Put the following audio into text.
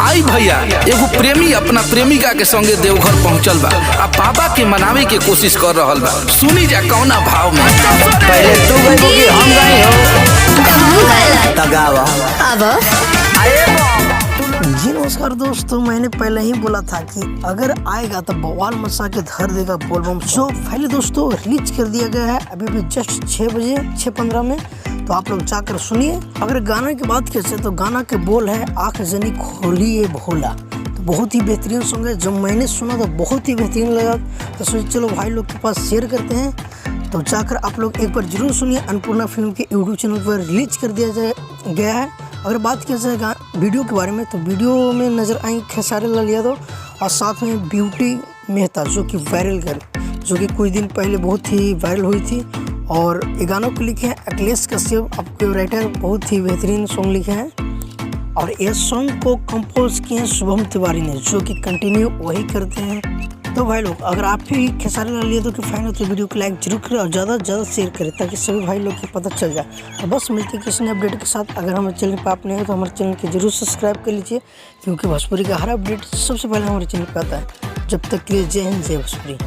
आई भैया एगो प्रेमी अपना प्रेमिका के संगे देवघर पहुंचल बा आ बाबा के मनावे के कोशिश कर रहल बा। सुनी जा कौना भाव में। पहले तू गई कि हम गई हो तगावा जी नमस्कार दोस्तों, मैंने पहले ही बोला था कि अगर आएगा तो बवाल मचा के धर देगा बोलबम। सो पहले दोस्तों रिलीज कर दिया गया है अभी भी जस्ट 6 बजे 6:15 में, तो आप लोग जाकर सुनिए। अगर गाना की बात कैसे तो गाना के बोल है आँख जनी खोलिए भोला, तो बहुत ही बेहतरीन सॉन्ग है। जब मैंने सुना तो बहुत ही बेहतरीन लगा, तो सोचिए चलो भाई लोग के पास शेयर करते हैं। तो जाकर आप लोग एक बार जरूर सुनिए। अन्नपूर्णा फिल्म के यूट्यूब चैनल पर रिलीज कर दिया गया है। अगर बात किया जाए वीडियो के बारे में तो वीडियो में नज़र आई खेसारी लाल यादव और साथ में ब्यूटी मेहता जो कि वायरल गर्ल, जो कि कुछ दिन पहले बहुत ही वायरल हुई थी। और ये गानों को लिखे हैं अखिलेश कश्यप, आपके राइटर, बहुत ही बेहतरीन सॉन्ग लिखे हैं। और ये सॉन्ग को कंपोज किए हैं शुभम तिवारी ने, जो कि कंटिन्यू वही करते हैं। तो भाई लोग अगर आप भी खेसारी लाल यादव के फैन हो तो वीडियो को लाइक जरूर करें और ज़्यादा से ज़्यादा शेयर करें ताकि सभी भाई लोग को पता चल जाए। तो बस मिलते किसी नए अपडेट के साथ। अगर हमारे चैनल पर आप नए हो तो हमारे चैनल को जरूर सब्सक्राइब कर लीजिए, क्योंकि भोजपुरी का हर अपडेट सबसे पहले हमारे चैनल पर आता है। जब तक के लिए जय हिंद, जय भोजपुरी।